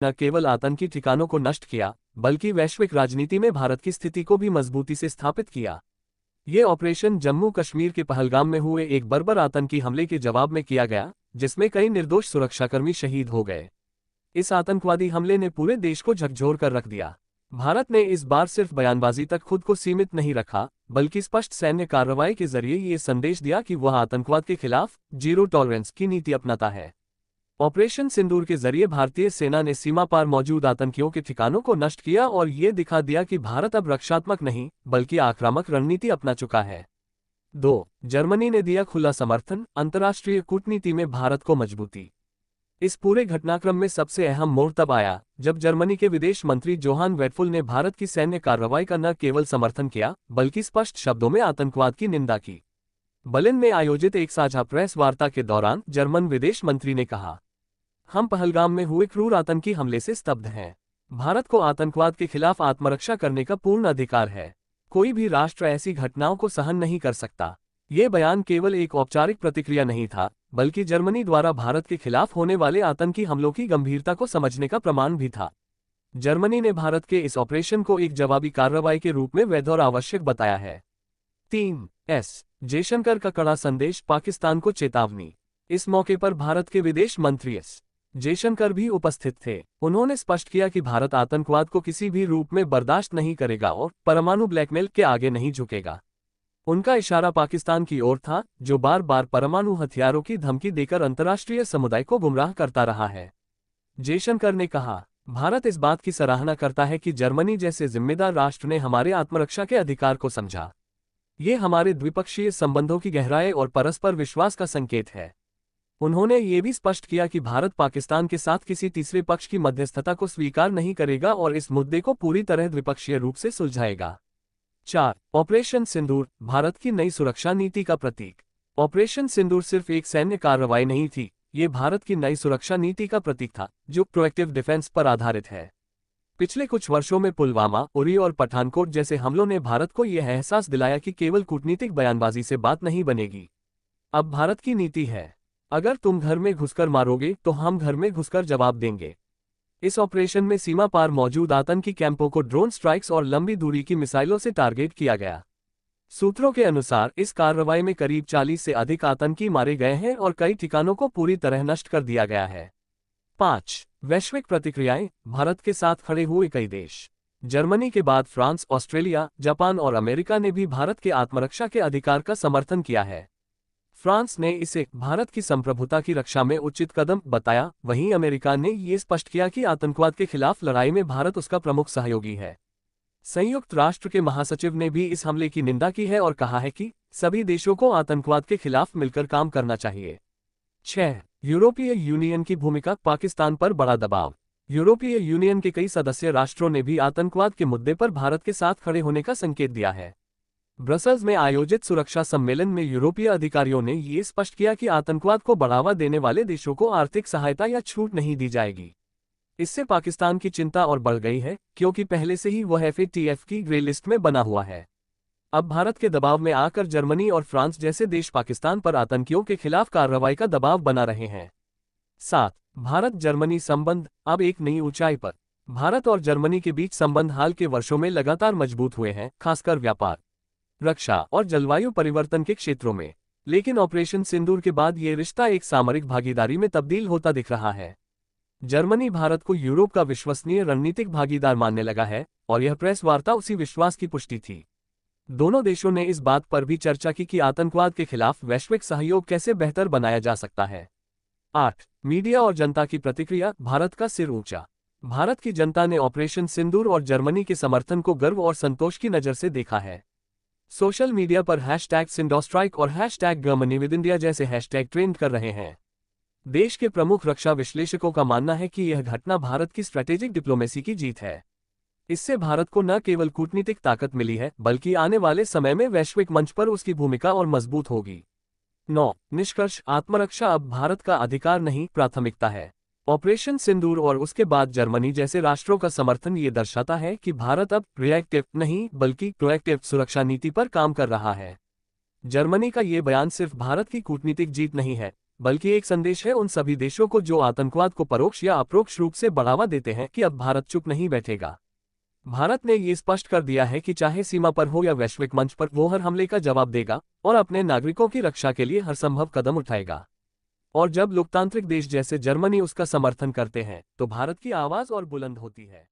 न केवल आतंकी ठिकानों को नष्ट किया, बल्कि वैश्विक राजनीति में भारत की स्थिति को भी मजबूती से स्थापित किया। ये ऑपरेशन जम्मू कश्मीर के पहलगाम में हुए एक बर्बर आतंकी हमले के जवाब में किया गया, जिसमें कई निर्दोष सुरक्षाकर्मी शहीद हो गए। इस आतंकवादी हमले ने पूरे देश को झकझोर कर रख दिया। भारत ने इस बार सिर्फ बयानबाजी तक खुद को सीमित नहीं रखा, बल्कि स्पष्ट सैन्य कार्रवाई के जरिए ये संदेश दिया कि वह आतंकवाद के खिलाफ जीरो टॉलरेंस की नीति अपनाता है। ऑपरेशन सिंदूर के जरिए भारतीय सेना ने सीमा पार मौजूद आतंकियों के ठिकानों को नष्ट किया और ये दिखा दिया कि भारत अब रक्षात्मक नहीं, बल्कि आक्रामक रणनीति अपना चुका है। 2. जर्मनी ने दिया खुला समर्थन, अंतर्राष्ट्रीय कूटनीति में भारत को मजबूती। इस पूरे घटनाक्रम में सबसे अहम मोड़ तब आया जब जर्मनी के विदेश मंत्री जोहान वेडफुल ने भारत की सैन्य कार्रवाई का न केवल समर्थन किया, बल्कि स्पष्ट शब्दों में आतंकवाद की निंदा की। बर्लिन में आयोजित एक साझा प्रेस वार्ता के दौरान जर्मन विदेश मंत्री ने कहा, हम पहलगाम में हुए क्रूर आतंकी हमले से स्तब्ध हैं। भारत को आतंकवाद के खिलाफ आत्मरक्षा करने का पूर्ण अधिकार है। कोई भी राष्ट्र ऐसी घटनाओं को सहन नहीं कर सकता। ये बयान केवल एक औपचारिक प्रतिक्रिया नहीं था, बल्कि जर्मनी द्वारा भारत के खिलाफ होने वाले आतंकी हमलों की गंभीरता को समझने का प्रमाण भी था। जर्मनी ने भारत के इस ऑपरेशन को एक जवाबी कार्रवाई के रूप में वैध और आवश्यक बताया है। 3. जयशंकर का कड़ा संदेश, पाकिस्तान को चेतावनी। इस मौके पर भारत के विदेश मंत्री एस जयशंकर भी उपस्थित थे। उन्होंने स्पष्ट किया कि भारत आतंकवाद को किसी भी रूप में बर्दाश्त नहीं करेगा और परमाणु ब्लैकमेल के आगे नहीं झुकेगा। उनका इशारा पाकिस्तान की ओर था, जो बार बार परमाणु हथियारों की धमकी देकर अंतर्राष्ट्रीय समुदाय को गुमराह करता रहा है। जयशंकर ने कहा, भारत इस बात की सराहना करता है कि जर्मनी जैसे जिम्मेदार राष्ट्र ने हमारे आत्मरक्षा के अधिकार को समझा। ये हमारे द्विपक्षीय संबंधों की गहराई और परस्पर विश्वास का संकेत है। उन्होंने ये भी स्पष्ट किया कि भारत पाकिस्तान के साथ किसी तीसरे पक्ष की मध्यस्थता को स्वीकार नहीं करेगा और इस मुद्दे को पूरी तरह द्विपक्षीय रूप से सुलझाएगा। 4. ऑपरेशन सिंदूर, भारत की नई सुरक्षा नीति का प्रतीक। ऑपरेशन सिंदूर सिर्फ एक सैन्य कार्रवाई नहीं थी, ये भारत की नई सुरक्षा नीति का प्रतीक था, जो प्रोएक्टिव डिफेंस पर आधारित है। पिछले कुछ वर्षों में पुलवामा, उरी और पठानकोट जैसे हमलों ने भारत को यह एहसास दिलाया कि केवल कूटनीतिक बयानबाजी से बात नहीं बनेगी। अब भारत की नीति है, अगर तुम घर में घुसकर मारोगे तो हम घर में घुसकर जवाब देंगे। इस ऑपरेशन में सीमा पार मौजूद आतंकी कैंपों को ड्रोन स्ट्राइक्स और लंबी दूरी की मिसाइलों से टारगेट किया गया। सूत्रों के अनुसार इस कार्रवाई में करीब 40 से अधिक आतंकी मारे गए हैं और कई ठिकानों को पूरी तरह नष्ट कर दिया गया है। 5. वैश्विक प्रतिक्रियाएं, भारत के साथ खड़े हुए कई देश। जर्मनी के बाद फ्रांस, ऑस्ट्रेलिया, जापान और अमेरिका ने भी भारत के आत्मरक्षा के अधिकार का समर्थन किया है। फ्रांस ने इसे भारत की संप्रभुता की रक्षा में उचित कदम बताया, वहीं अमेरिका ने ये स्पष्ट किया कि आतंकवाद के खिलाफ लड़ाई में भारत उसका प्रमुख सहयोगी है। संयुक्त राष्ट्र के महासचिव ने भी इस हमले की निंदा की है और कहा है कि सभी देशों को आतंकवाद के खिलाफ मिलकर काम करना चाहिए। 6. यूरोपीय यूनियन की भूमिका, पाकिस्तान पर बड़ा दबाव। यूरोपीय यूनियन के कई सदस्य राष्ट्रों ने भी आतंकवाद के मुद्दे पर भारत के साथ खड़े होने का संकेत दिया है। ब्रसल्स में आयोजित सुरक्षा सम्मेलन में यूरोपीय अधिकारियों ने ये स्पष्ट किया कि आतंकवाद को बढ़ावा देने वाले देशों को आर्थिक सहायता या छूट नहीं दी जाएगी। इससे पाकिस्तान की चिंता और बढ़ गई है, क्योंकि पहले से ही वह FATF की ग्रे लिस्ट में बना हुआ है। अब भारत के दबाव में आकर जर्मनी और फ्रांस जैसे देश पाकिस्तान पर आतंकियों के खिलाफ कार्रवाई का दबाव बना रहे हैं। 7. भारत जर्मनी संबंध, अब एक नई ऊंचाई पर। भारत और जर्मनी के बीच संबंध हाल के वर्षों में लगातार मजबूत हुए हैं, खासकर व्यापार, रक्षा और जलवायु परिवर्तन के क्षेत्रों में। लेकिन ऑपरेशन सिंदूर के बाद ये रिश्ता एक सामरिक भागीदारी में तब्दील होता दिख रहा है। जर्मनी भारत को यूरोप का विश्वसनीय रणनीतिक भागीदार मानने लगा है और यह प्रेस वार्ता उसी विश्वास की पुष्टि थी। दोनों देशों ने इस बात पर भी चर्चा की कि आतंकवाद के खिलाफ वैश्विक सहयोग कैसे बेहतर बनाया जा सकता है। 8. मीडिया और जनता की प्रतिक्रिया, भारत का सिर ऊंचा। भारत की जनता ने ऑपरेशन सिंदूर और जर्मनी के समर्थन को गर्व और संतोष की नज़र से देखा है। सोशल मीडिया पर #सिंडोस्ट्राइक और #GermanyWithIndia जैसे हैशटैग ट्रेंड कर रहे हैं। देश के प्रमुख रक्षा विश्लेषकों का मानना है कि यह घटना भारत की स्ट्रैटेजिक डिप्लोमेसी की जीत है। इससे भारत को न केवल कूटनीतिक ताकत मिली है, बल्कि आने वाले समय में वैश्विक मंच पर उसकी भूमिका और मजबूत होगी। 9. निष्कर्ष, आत्मरक्षा अब भारत का अधिकार नहीं, प्राथमिकता है। ऑपरेशन सिंदूर और उसके बाद जर्मनी जैसे राष्ट्रों का समर्थन ये दर्शाता है कि भारत अब रिएक्टिव नहीं, बल्कि प्रोएक्टिव सुरक्षा नीति पर काम कर रहा है। जर्मनी का ये बयान सिर्फ भारत की कूटनीतिक जीत नहीं है, बल्कि एक संदेश है उन सभी देशों को जो आतंकवाद को परोक्ष या अपरोक्ष रूप से बढ़ावा देते हैं कि अब भारत चुप नहीं बैठेगा। भारत ने ये स्पष्ट कर दिया है कि चाहे सीमा पर हो या वैश्विक मंच पर वो हर हमले का जवाब देगा और अपने नागरिकों की रक्षा के लिए हर संभव कदम उठाएगा। और जब लोकतांत्रिक देश जैसे जर्मनी उसका समर्थन करते हैं तो भारत की आवाज और बुलंद होती है।